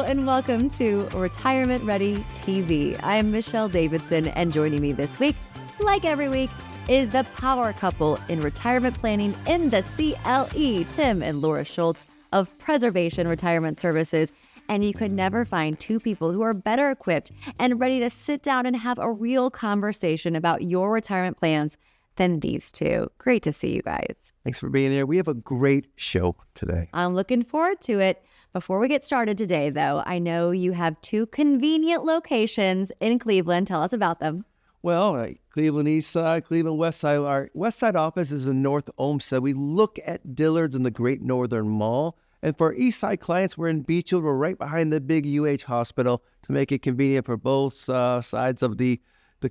and welcome to Retirement Ready TV. I am Michelle Davidson, and joining me this week, like every week, is the power couple in retirement planning in the CLE, Tim and Laura Schultz of Preservation Retirement Services. And you could never find two people who are better equipped and ready to sit down and have a real conversation about your retirement plans than these two. Great to see you guys. Thanks for being here. We have a great show today. I'm looking forward to it. Before we get started today, though, I know you have two convenient locations in Cleveland. Tell us about them. Well, Cleveland East Side, Cleveland West Side. Our West Side office is in North Olmsted. We look at Dillard's and the Great Northern Mall. And for our East Side clients, we're in Beechwood. We're right behind the big UH hospital to make it convenient for both sides of the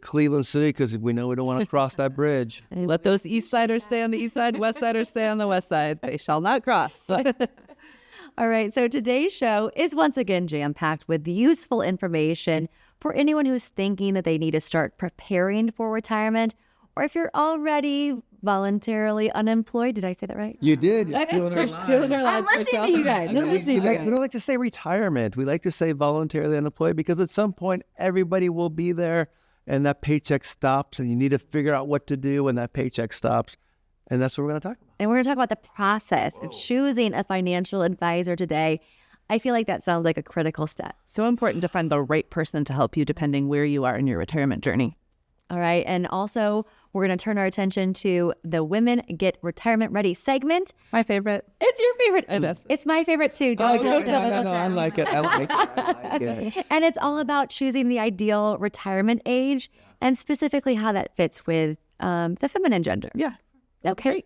Cleveland city, because we know we don't want to cross that bridge. Let those East Siders stay on the East Side, West Siders stay on the West Side. They shall not cross. All right, so today's show is once again jam-packed with useful information for anyone who's thinking that they need to start preparing for retirement, or if you're already voluntarily unemployed. Did I say that right? You did. We're still in our lives. I'm listening to you guys. We don't like to say retirement. We like to say voluntarily unemployed, because at some point, everybody will be there and that paycheck stops and you need to figure out what to do when that paycheck stops. And that's what we're going to talk about. And we're going to talk about the process of choosing a financial advisor today. I feel like that sounds like a critical step. So important to find the right person to help you depending where you are in your retirement journey. All right. And also, we're going to turn our attention to the Women Get Retirement Ready segment. My favorite. It's your favorite. It is. It's my favorite too. No, I like it. I like it. And it's all about choosing the ideal retirement age and specifically how that fits with the feminine gender. Yeah. Okay.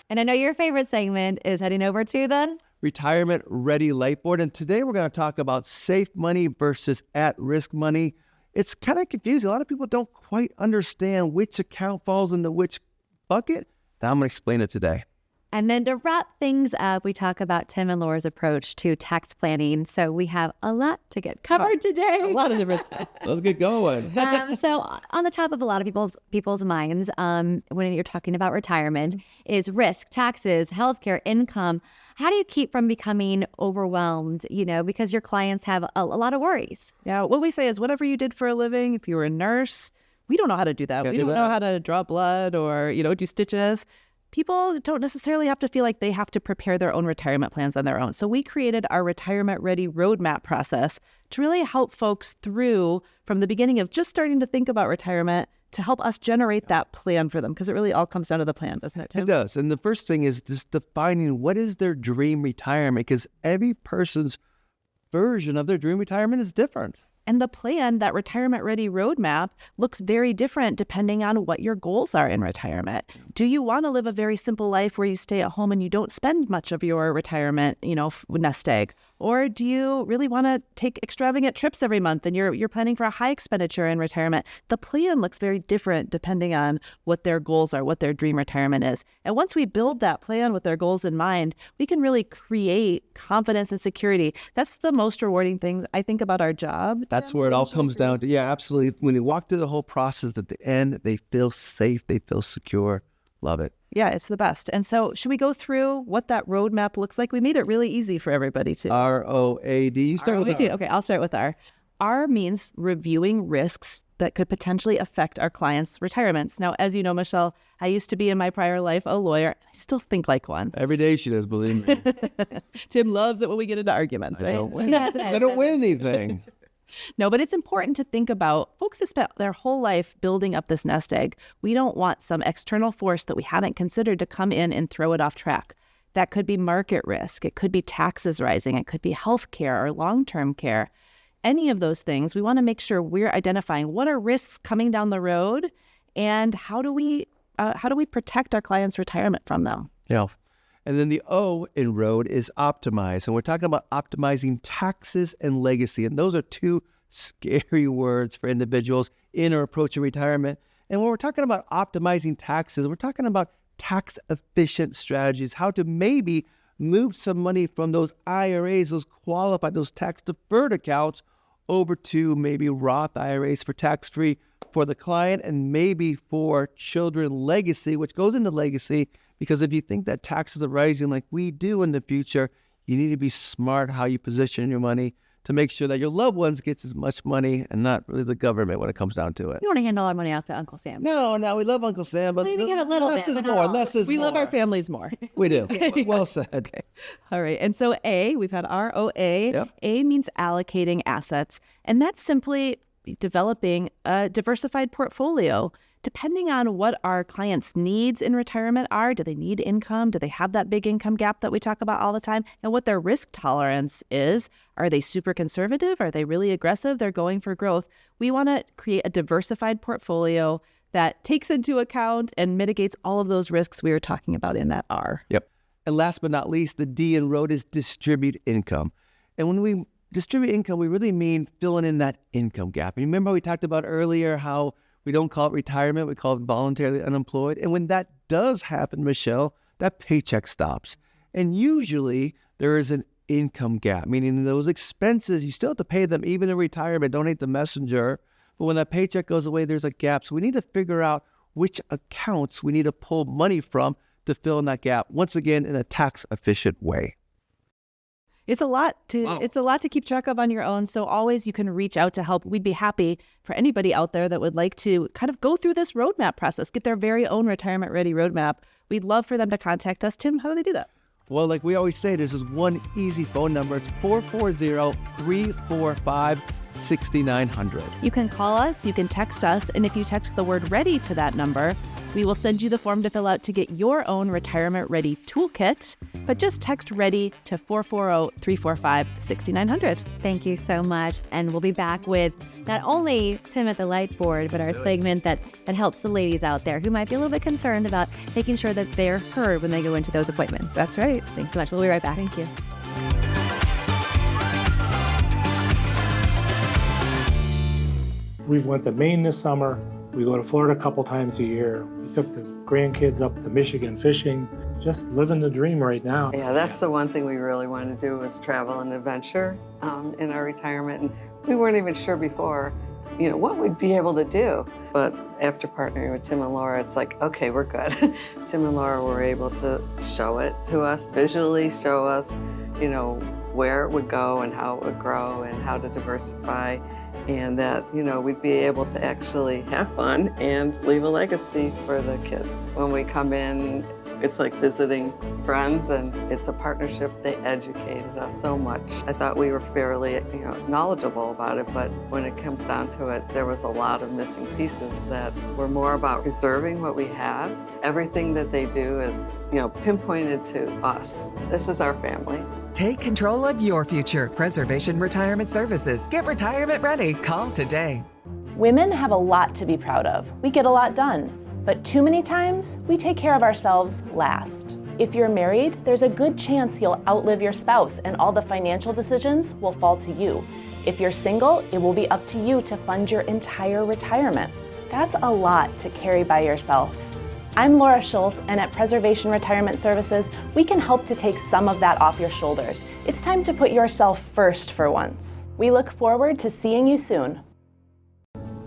And I know your favorite segment is heading over to the Retirement Ready Life Board. And today we're going to talk about safe money versus at-risk money. It's kind of confusing. A lot of people don't quite understand which account falls into which bucket. Now I'm going to explain it today. And then to wrap things up, we talk about Tim and Laura's approach to tax planning. So we have a lot to get covered today. A lot of different stuff. Let's get going. So on the top of a lot of people's minds, when you're talking about retirement, is risk, taxes, healthcare, income. How do you keep from becoming overwhelmed, because your clients have a lot of worries? Yeah. What we say is whatever you did for a living, if you were a nurse, we don't know how to do that. We don't know how to draw blood or, do stitches. People don't necessarily have to feel like they have to prepare their own retirement plans on their own. So we created our Retirement Ready Roadmap process to really help folks through from the beginning of just starting to think about retirement to help us generate that plan for them, because it really all comes down to the plan, doesn't it, Tim? It does. And the first thing is just defining what is their dream retirement, because every person's version of their dream retirement is different. And the plan, that Retirement Ready Roadmap, looks very different depending on what your goals are in retirement. Do you want to live a very simple life where you stay at home and you don't spend much of your retirement, nest egg? Or do you really want to take extravagant trips every month and you're planning for a high expenditure in retirement? The plan looks very different depending on what their goals are, what their dream retirement is. And once we build that plan with their goals in mind, we can really create confidence and security. That's the most rewarding thing I think about our job. That's where it all comes down to. Yeah, absolutely. When you walk through the whole process, at the end, they feel safe, they feel secure. Love it. Yeah, it's the best. And so should we go through what that roadmap looks like? We made it really easy for everybody to. ROAD. You start with R. Okay, I'll start with R. R means reviewing risks that could potentially affect our clients' retirements. Now, as you know, Michelle, I used to be in my prior life a lawyer. I still think like one. Every day she does, believe me. Tim loves it when we get into arguments, right? I don't win anything. No, but it's important to think about folks that spent their whole life building up this nest egg. We don't want some external force that we haven't considered to come in and throw it off track. That could be market risk. It could be taxes rising. It could be health care or long-term care. Any of those things, we want to make sure we're identifying what are risks coming down the road and how do we protect our clients' retirement from them? Yeah. And then the O in road is optimize. And we're talking about optimizing taxes and legacy. And those are two scary words for individuals in or approaching retirement. And when we're talking about optimizing taxes, we're talking about tax efficient strategies, how to maybe move some money from those IRAs, those qualified, those tax deferred accounts over to maybe Roth IRAs for tax-free for the client and maybe for children legacy, which goes into legacy, because if you think that taxes are rising like we do in the future, you need to be smart how you position your money to make sure that your loved ones gets as much money and not really the government when it comes down to it. You want to hand all our money off to Uncle Sam. No, we love Uncle Sam, but Maybe give a little less bit, is but not more. all. Less is We more. love our families more. We do. Well said. Okay. All right. And so A, we've had ROA. Yep. A means allocating assets. And that's simply developing a diversified portfolio. Depending on what our clients' needs in retirement are, do they need income? Do they have that big income gap that we talk about all the time? And what their risk tolerance is. Are they super conservative? Are they really aggressive? They're going for growth. We want to create a diversified portfolio that takes into account and mitigates all of those risks we were talking about in that R. Yep. And last but not least, the D in ROAD is distribute income. And when we distribute income, we really mean filling in that income gap. And remember we talked about earlier how we don't call it retirement, we call it voluntarily unemployed. And when that does happen, Michelle, that paycheck stops. And usually there is an income gap, meaning those expenses, you still have to pay them even in retirement. Don't hate the messenger. But when that paycheck goes away, there's a gap. So we need to figure out which accounts we need to pull money from to fill in that gap, once again, in a tax efficient way. It's a lot to keep track of on your own. So always you can reach out to help. We'd be happy for anybody out there that would like to kind of go through this roadmap process, get their very own retirement ready roadmap. We'd love for them to contact us. Tim, how do they do that? Well, like we always say, this is one easy phone number. It's 440-345-6900. You can call us, you can text us, and if you text the word ready to that number, we will send you the form to fill out to get your own retirement ready toolkit. But just text ready to 440-345-6900. Thank you so much. And we'll be back with not only Tim at the light board, but our segment that helps the ladies out there who might be a little bit concerned about making sure that they're heard when they go into those appointments. That's right. Thanks so much. We'll be right back. Thank you. We went to Maine this summer. We go to Florida a couple times a year. We took the grandkids up to Michigan fishing, just living the dream right now. Yeah, that's the one thing we really wanted to do was travel and adventure in our retirement. And we weren't even sure before, what we'd be able to do. But after partnering with Tim and Laura, it's like, okay, we're good. Tim and Laura were able to show it to us, visually show us, where it would go and how it would grow and how to diversify. And that, we'd be able to actually have fun and leave a legacy for the kids. When we come in, it's like visiting friends, and it's a partnership. They educated us so much. I thought we were fairly, knowledgeable about it, but when it comes down to it, there was a lot of missing pieces that were more about preserving what we have. Everything that they do is, pinpointed to us. This is our family. Take control of your future. Preservation Retirement Services. Get retirement ready. Call today. Women have a lot to be proud of. We get a lot done, but too many times we take care of ourselves last. If you're married, there's a good chance you'll outlive your spouse and all the financial decisions will fall to you. If you're single, it will be up to you to fund your entire retirement. That's a lot to carry by yourself. I'm Laura Schultz, and at Preservation Retirement Services, we can help to take some of that off your shoulders. It's time to put yourself first for once. We look forward to seeing you soon.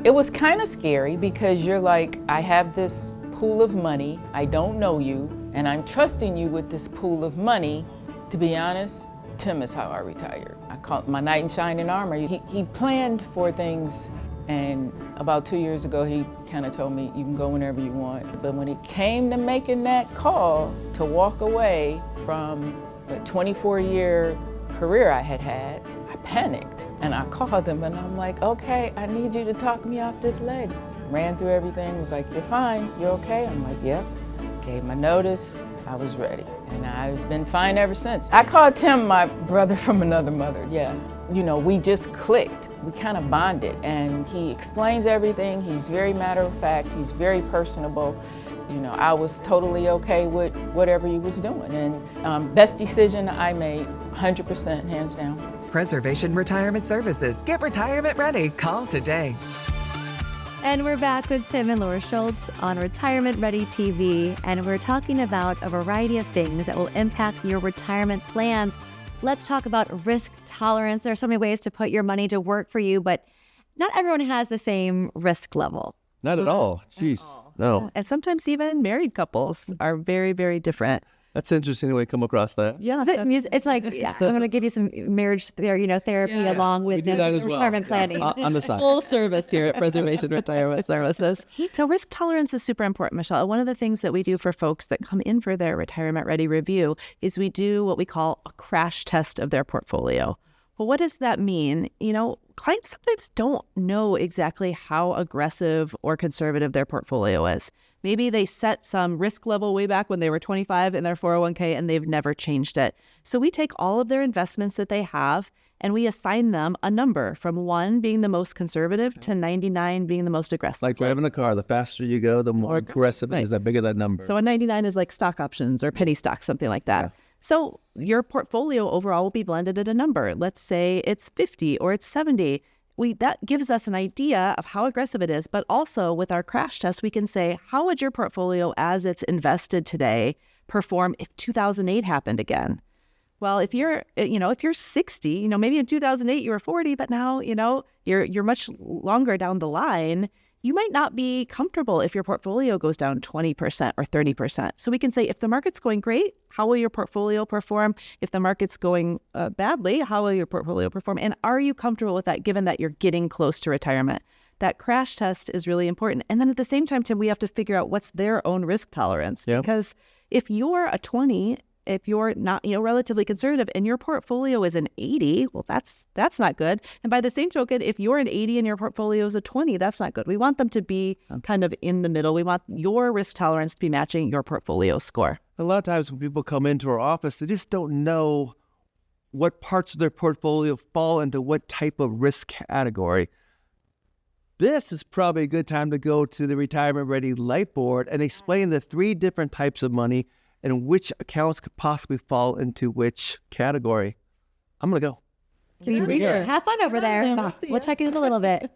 It was kind of scary because you're like, I have this pool of money, I don't know you, and I'm trusting you with this pool of money. To be honest, Tim is how I retired. I call it my knight in shining armor. He planned for things, and about 2 years ago, he kind of told me, you can go whenever you want. But when it came to making that call to walk away from the 24-year career I had, I panicked. And I called him and I'm like, okay, I need you to talk me off this ledge. Ran through everything, was like, you're fine, you're okay? I'm like, yep. Gave my notice, I was ready. And I've been fine ever since. I called Tim my brother from another mother, yeah. We just clicked, we kind of bonded. And he explains everything, he's very matter of fact, he's very personable. I was totally okay with whatever he was doing. And best decision I made, 100% hands down. Preservation Retirement Services. Get retirement ready. Call today. And we're back with Tim and Laura Schultz on Retirement Ready TV, and we're talking about a variety of things that will impact your retirement plans. Let's talk about risk tolerance. There are so many ways to put your money to work for you, but not everyone has the same risk level. Not at all. Jeez. No. And sometimes even married couples are very, very different. That's interesting the way you come across that. Yeah. It's like, I'm going to give you some marriage therapy along with the retirement planning. On the side. Full service here at Preservation Retirement Services. So risk tolerance is super important, Michelle. One of the things that we do for folks that come in for their retirement ready review is we do what we call a crash test of their portfolio. Well, what does that mean? Clients sometimes don't know exactly how aggressive or conservative their portfolio is. Maybe they set some risk level way back when they were 25 in their 401k and they've never changed it. So we take all of their investments that they have and we assign them a number from 1 being the most conservative to 99 being the most aggressive. Like driving a car, the faster you go, the more aggressive it is, the bigger that number. So a 99 is like stock options or penny stocks, something like that. Yeah. So your portfolio overall will be blended at a number. Let's say it's 50 or it's 70. That gives us an idea of how aggressive it is, but also with our crash test, we can say, how would your portfolio as it's invested today perform if 2008 happened again? Well, if you're 60, maybe in 2008 you were 40, but now, you're much longer down the line. You might not be comfortable if your portfolio goes down 20% or 30%. So we can say, if the market's going great, how will your portfolio perform? If the market's going badly, how will your portfolio perform? And are you comfortable with that, given that you're getting close to retirement? That crash test is really important. And then at the same time, Tim, we have to figure out what's their own risk tolerance. Yep. Because if you're a 20, if you're not, relatively conservative and your portfolio is an 80, well, that's not good. And by the same token, if you're an 80 and your portfolio is a 20, that's not good. We want them to be kind of in the middle. We want your risk tolerance to be matching your portfolio score. A lot of times when people come into our office, they just don't know what parts of their portfolio fall into what type of risk category. This is probably a good time to go to the Retirement Ready Light Board and explain the 3 different types of money and which accounts could possibly fall into which category. I'm going to go. Sure. Have fun over there. We'll check in a little bit.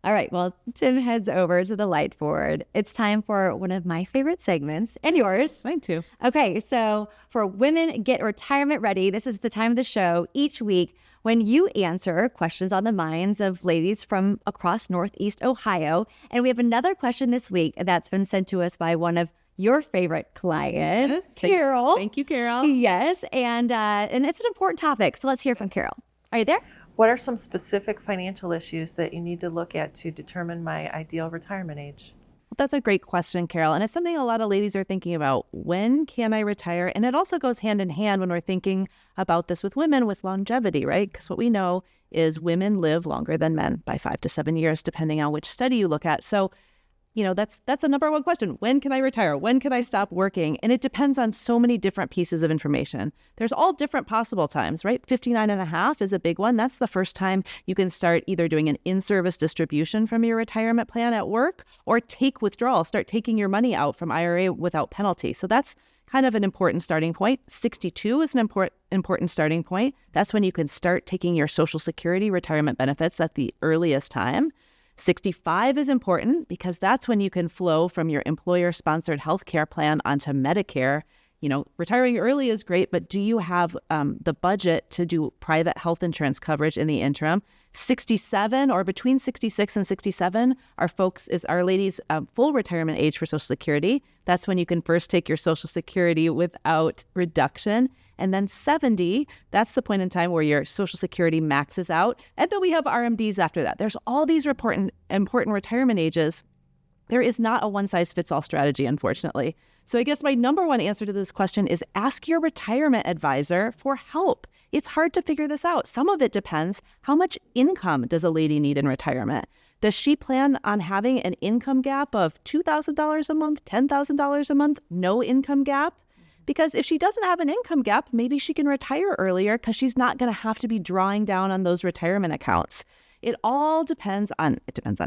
All right. Well, Tim heads over to the light board. It's time for one of my favorite segments and yours. Mine too. Okay. So for Women Get Retirement Ready, this is the time of the show each week when you answer questions on the minds of ladies from across Northeast Ohio. And we have another question this week that's been sent to us by one of your favorite clients, Carol. Thank you, Carol. Yes, and it's an important topic, so let's hear from Carol. Are you there? What are some specific financial issues that you need to look at to determine my ideal retirement age? Well, that's a great question, Carol, and it's something a lot of ladies are thinking about. When can I retire? And it also goes hand in hand when we're thinking about this with women with longevity, right? Because what we know is women live longer than men by 5 to 7 years, depending on which study you look at. So that's the number one question. When can I retire? When can I stop working? And it depends on so many different pieces of information. There's all different possible times, right? 59 and a half is a big one. That's the first time you can start either doing an in-service distribution from your retirement plan at work or take withdrawal, start taking your money out from IRA without penalty. So that's kind of an important starting point. 62 is an important starting point. That's when you can start taking your Social Security retirement benefits at the earliest time. 65 is important because that's when you can flow from your employer-sponsored healthcare plan onto Medicare. Retiring early is great, but do you have the budget to do private health insurance coverage in the interim? 67 or between 66 and 67 are ladies' full retirement age for Social Security. That's when you can first take your Social Security without reduction. And then 70, that's the point in time where your Social Security maxes out. And then we have RMDs after that. There's all these important retirement ages. There is not a one-size-fits-all strategy, unfortunately. So I guess my number one answer to this question is ask your retirement advisor for help. It's hard to figure this out. Some of it depends. How much income does a lady need in retirement? Does she plan on having an income gap of $2,000 a month, $10,000 a month, no income gap? Because if she doesn't have an income gap, maybe she can retire earlier because she's not going to have to be drawing down on those retirement accounts. It all depends on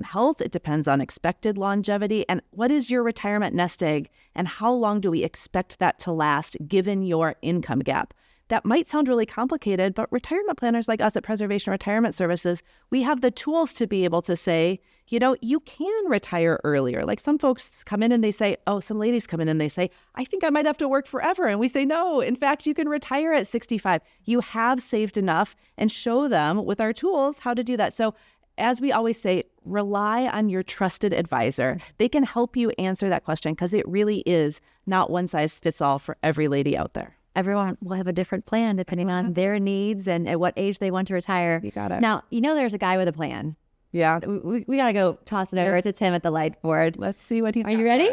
health. It depends on expected longevity. And what is your retirement nest egg? And how long do we expect that to last given your income gap? That might sound really complicated, but retirement planners like us at Preservation Retirement Services, we have the tools to be able to say, you can retire earlier. Like some folks come in and they say, some ladies come in and they say, I think I might have to work forever. And we say, no, in fact, you can retire at 65. You have saved enough, and show them with our tools how to do that. So as we always say, rely on your trusted advisor. They can help you answer that question because it really is not one size fits all for every lady out there. Everyone will have a different plan depending on their needs and at what age they want to retire. You got it. Now, there's a guy with a plan. Yeah. We got to go toss it over to Tim at the light board. Let's see what he's Are you ready?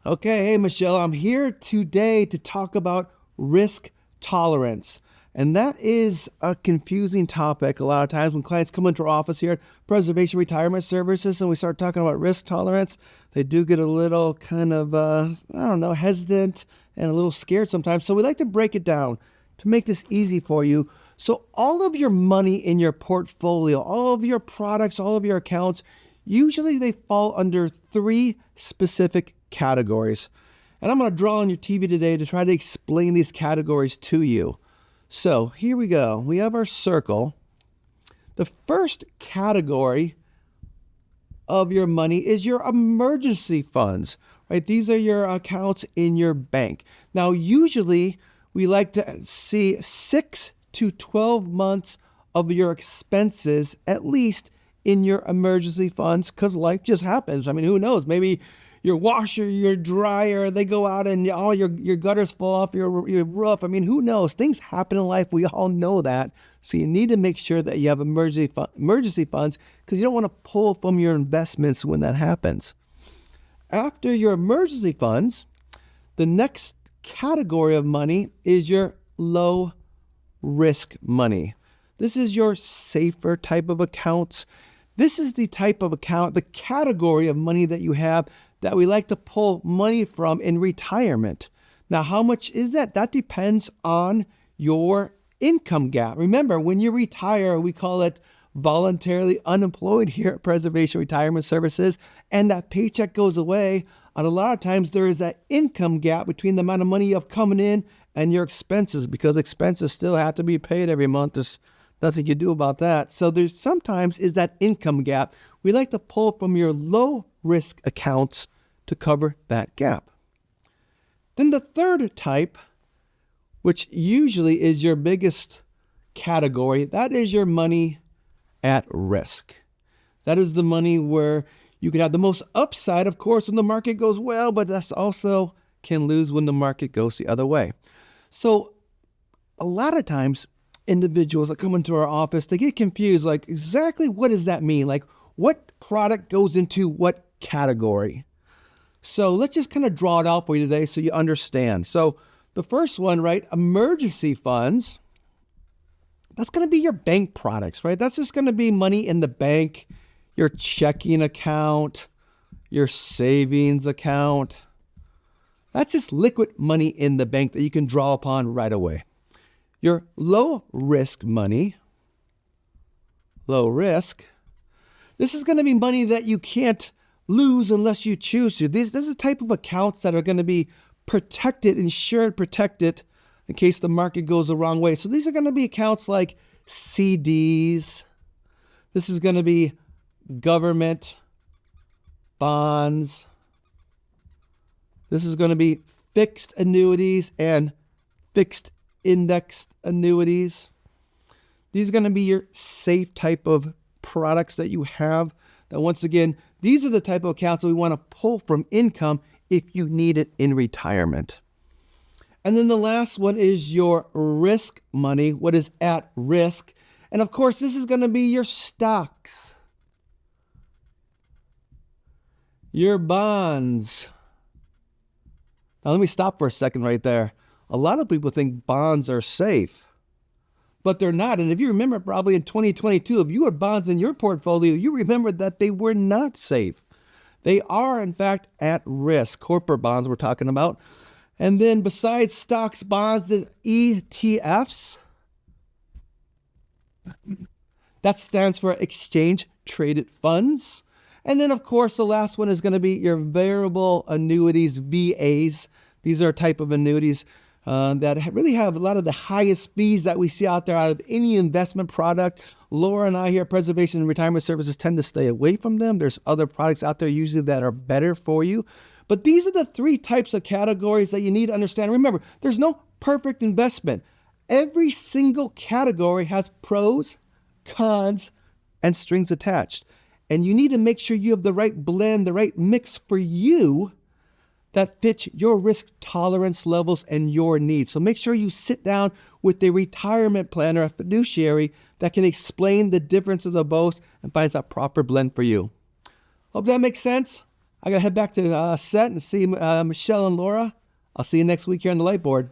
Okay, hey Michelle, I'm here today to talk about risk tolerance. And that is a confusing topic a lot of times when clients come into our office here at Preservation Retirement Services and we start talking about risk tolerance. They do get a little kind of, hesitant and a little scared sometimes. So we like to break it down to make this easy for you. So all of your money in your portfolio, all of your products, all of your accounts, usually they fall under 3 specific categories. And I'm going to draw on your TV today to try to explain these categories to you. So here we go. We have our circle. The first category of your money is your emergency funds, right? These are your accounts in your bank. Now, usually we like to see 6 to 12 months of your expenses, at least in your emergency funds, because life just happens. I mean, who knows? Maybe your washer, your dryer, they go out and all your gutters fall off your roof. I mean, who knows? Things happen in life. We all know that. So you need to make sure that you have emergency funds because you don't want to pull from your investments when that happens. After your emergency funds, the next category of money is your low risk money. This is your safer type of accounts. This is the type of account, the category of money that you have that we like to pull money from in retirement. Now, how much is that? That depends on your income gap. Remember, when you retire, we call it voluntarily unemployed here at Preservation Retirement Services, and that paycheck goes away. And a lot of times there is that income gap between the amount of money you have coming in and your expenses, because expenses still have to be paid every month. There's nothing you do about that. So there's sometimes is that income gap. We like to pull from your low risk accounts to cover that gap. Then the third type, which usually is your biggest category, that is your money at risk. That is the money where you can have the most upside, of course, when the market goes well, but that's also can lose when the market goes the other way. So a lot of times individuals that come into our office, they get confused, like exactly what does that mean? Like what product goes into what category? So let's just kind of draw it out for you today so you understand. So the first one, right, emergency funds, that's going to be your bank products, right? That's just going to be money in the bank, your checking account, your savings account. That's just liquid money in the bank that you can draw upon right away. Your low risk money, low risk, this is going to be money that you can't lose unless you choose to. These are the type of accounts that are going to be protected, insured, protected in case the market goes the wrong way. So these are going to be accounts like CDs. This is going to be government bonds. This is going to be fixed annuities and fixed indexed annuities. These are going to be your safe type of products that you have. That once again, these are the type of accounts that we want to pull from income if you need it in retirement. And then the last one is your risk money, what is at risk. And of course, this is going to be your stocks, your bonds. Now, let me stop for a second right there. A lot of people think bonds are safe, but they're not. And if you remember, probably in 2022, if you had bonds in your portfolio, you remember that they were not safe. They are, in fact, at risk. Corporate bonds we're talking about. And then besides stocks, bonds, the ETFs. That stands for exchange traded funds. And then, of course, the last one is going to be your variable annuities, VAs. These are a type of annuities that really have a lot of the highest fees that we see out there out of any investment product. Laura and I here at Preservation and Retirement Services tend to stay away from them. There's other products out there usually that are better for you. But these are the 3 types of categories that you need to understand. Remember, there's no perfect investment. Every single category has pros, cons, and strings attached. And you need to make sure you have the right blend, the right mix for you that fits your risk tolerance levels and your needs. So make sure you sit down with a retirement planner, a fiduciary that can explain the difference of the both and finds that proper blend for you. Hope that makes sense. I got to head back to set and see Michelle and Laura. I'll see you next week here on the Light Board.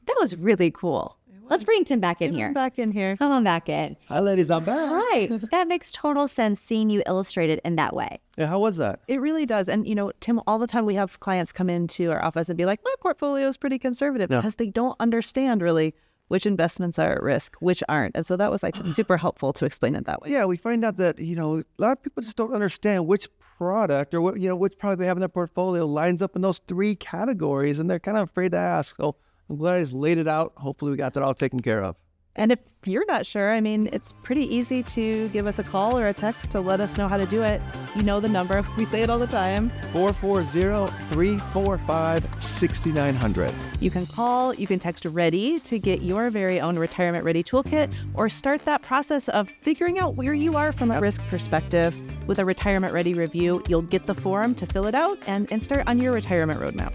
That was really cool. Let's bring Tim back in here. Back in here. Come on back in. Hi, ladies. I'm back. Right. That makes total sense seeing you illustrated in that way. Yeah, how was that? It really does. And, Tim, all the time we have clients come into our office and be like, my portfolio is pretty conservative because they don't understand really which investments are at risk, which aren't. And so that was super helpful to explain it that way. Yeah, we find out that, a lot of people just don't understand which product or which product they have in their portfolio lines up in those three categories, and they're kind of afraid to ask. So I'm glad I just laid it out. Hopefully we got that all taken care of. And if you're not sure, it's pretty easy to give us a call or a text to let us know how to do it. You know the number. We say it all the time. 440-345-6900. You can call, you can text READY to get your very own Retirement Ready toolkit, or start that process of figuring out where you are from a risk perspective. With a Retirement Ready review, you'll get the form to fill it out and start on your retirement roadmap.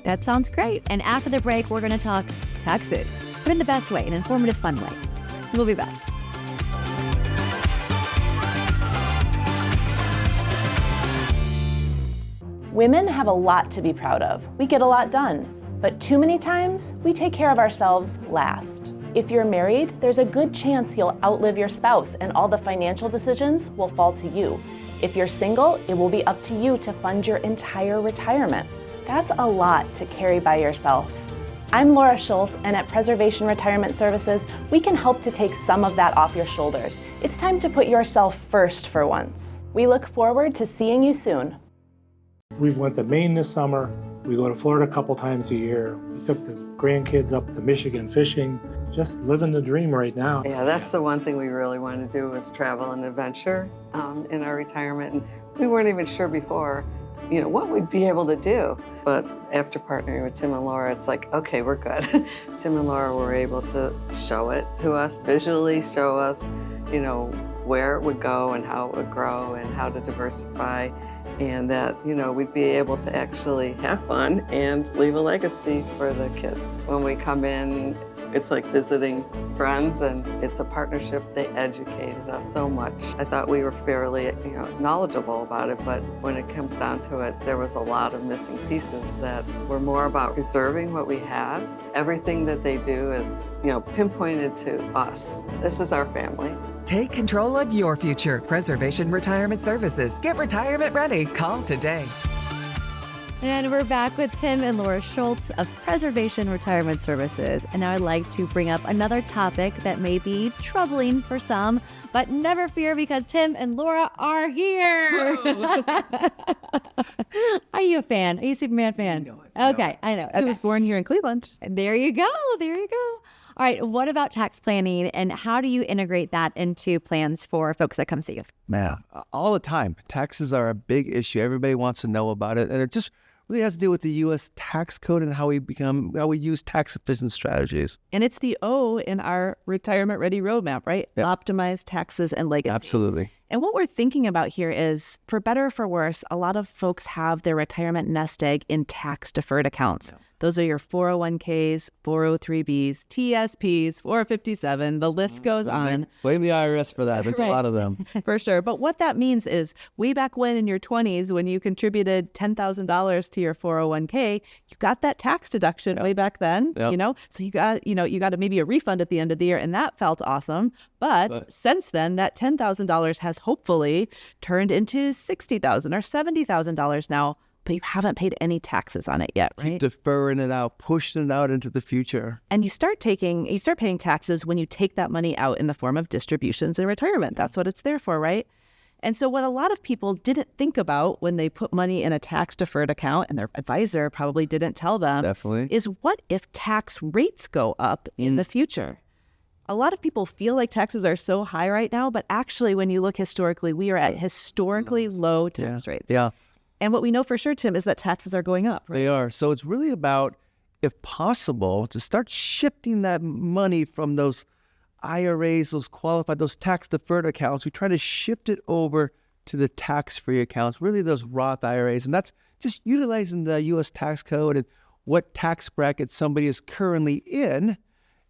That sounds great. And after the break, we're going to talk taxes, but in the best way, an informative, fun way. We'll be back. Women have a lot to be proud of. We get a lot done, but too many times we take care of ourselves last. If you're married, there's a good chance you'll outlive your spouse and all the financial decisions will fall to you. If you're single, it will be up to you to fund your entire retirement. That's a lot to carry by yourself. I'm Laura Schultz, and at Preservation Retirement Services, we can help to take some of that off your shoulders. It's time to put yourself first for once. We look forward to seeing you soon. We went to Maine this summer. We go to Florida a couple times a year. We took the grandkids up to Michigan fishing. Just living the dream right now. Yeah, that's the one thing we really want to do is travel and adventure in our retirement. And we weren't even sure before, what we'd be able to do. But after partnering with Tim and Laura, it's like, okay, we're good. Tim and Laura were able to show it to us, visually show us, where it would go and how it would grow and how to diversify. And that, we'd be able to actually have fun and leave a legacy for the kids. When we come in, it's like visiting friends, and it's a partnership. They educated us so much. I thought we were fairly, knowledgeable about it, but when it comes down to it, there was a lot of missing pieces that were more about preserving what we have. Everything that they do is, pinpointed to us. This is our family. Take control of your future. Preservation Retirement Services. Get retirement ready. Call today. And we're back with Tim and Laura Schultz of Preservation Retirement Services. And now I'd like to bring up another topic that may be troubling for some, but never fear because Tim and Laura are here. Are you a fan? Are you a Superman fan? Okay, I know. He was born here in Cleveland. There you go. There you go. All right, what about tax planning, and how do you integrate that into plans for folks that come see you? Man, all the time. Taxes are a big issue. Everybody wants to know about it, and it just really has to do with the U.S. tax code and how we use tax efficient strategies. And it's the O in our Retirement Ready roadmap, right? Yep. Optimize taxes and legacy. Absolutely. And what we're thinking about here is, for better or for worse, a lot of folks have their retirement nest egg in tax-deferred accounts. Yep. Those are your 401ks, 403bs, TSPs, 457. The list goes on. Blame the IRS for that. There's a lot of them. For sure. But what that means is, way back when in your 20s, when you contributed $10,000 to your 401k, you got that tax deduction way back then, So you got maybe a refund at the end of the year, and that felt awesome. But since then, that $10,000 has hopefully turned into $60,000 or $70,000 now. But you haven't paid any taxes on it yet, right? Keep deferring it out, pushing it out into the future. And you start paying taxes when you take that money out in the form of distributions in retirement. That's what it's there for, right? And so what a lot of people didn't think about when they put money in a tax-deferred account, and their advisor probably didn't tell them, is what if tax rates go up in the future? A lot of people feel like taxes are so high right now, but actually when you look historically, we are at historically low tax rates. Yeah. And what we know for sure, Tim, is that taxes are going up. Right? They are. So it's really about, if possible, to start shifting that money from those IRAs, those qualified, those tax-deferred accounts, we try to shift it over to the tax-free accounts, really those Roth IRAs. And that's just utilizing the U.S. tax code and what tax bracket somebody is currently in.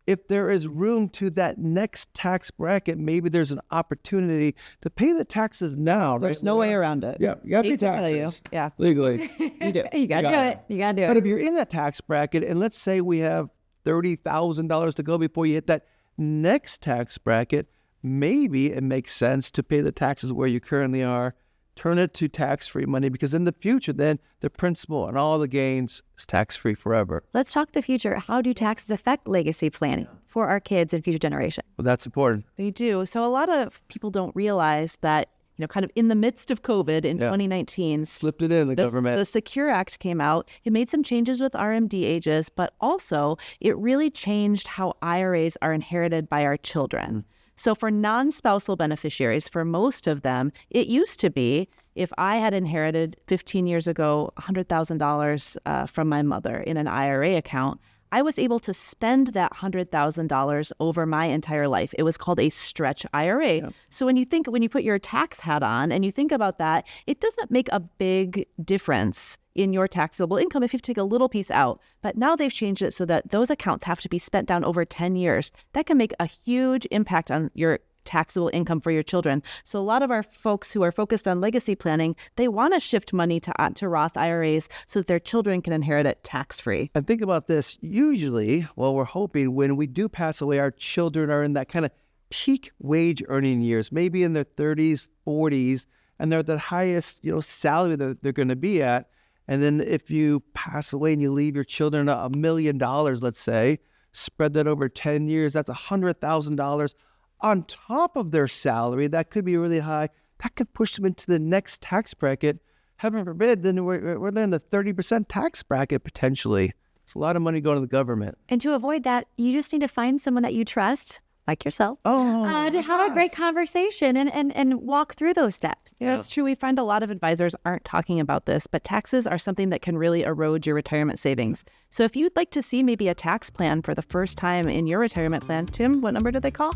If there is room to that next tax bracket, maybe there's an opportunity to pay the taxes now. There's right? no way around it. Yeah, you got to pay Hate to tell taxes. you. Yeah. Legally. You do. You got to do it. You got to do But it. if you're in that tax bracket, and let's say we have $30,000 to go before you hit that next tax bracket, maybe it makes sense to pay the taxes where you currently are, turn it to tax-free money, because in the future, then the principal and all the gains is tax-free forever. Let's talk the future. How do taxes affect legacy planning for our kids and future generations? Well, that's important. They do. So a lot of people don't realize that, kind of in the midst of COVID in 2019, Slipped it in, the government. The Secure Act came out. It made some changes with RMD ages, but also it really changed how IRAs are inherited by our children. So for non-spousal beneficiaries, for most of them, it used to be if I had inherited 15 years ago $100,000 from my mother in an IRA account, I was able to spend that $100,000 over my entire life. It was called a stretch IRA. Yep. So when you put your tax hat on and you think about that, it doesn't make a big difference in your taxable income if you take a little piece out. But now they've changed it so that those accounts have to be spent down over 10 years. That can make a huge impact on your taxable income for your children. So a lot of our folks who are focused on legacy planning, they want to shift money to Roth IRAs so that their children can inherit it tax-free. And think about this. Usually, we're hoping when we do pass away, our children are in that kind of peak wage earning years, maybe in their 30s, 40s, and they're at the highest, salary that they're going to be at. And then if you pass away and you leave your children $1 million, let's say, spread that over 10 years, that's $100,000 on top of their salary. That could be really high. That could push them into the next tax bracket. Heaven forbid, then we're in the 30% tax bracket potentially. It's a lot of money going to the government. And to avoid that, you just need to find someone that you trust, like yourself, to have a great conversation and walk through those steps. Yeah, that's true. We find a lot of advisors aren't talking about this, but taxes are something that can really erode your retirement savings. So if you'd like to see maybe a tax plan for the first time in your retirement plan, Tim, what number do they call?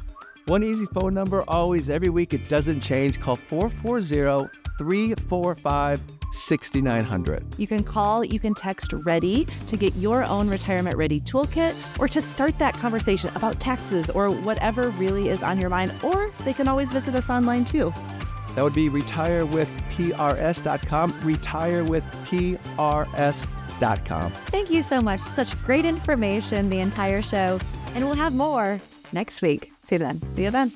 One easy phone number, always, every week, it doesn't change. Call 440-345-6900. You can call, you can text READY to get your own retirement ready toolkit or to start that conversation about taxes or whatever really is on your mind, or they can always visit us online too. That would be retirewithprs.com, retirewithprs.com. Thank you so much. Such great information the entire show. And we'll have more next week. See you then. See you then.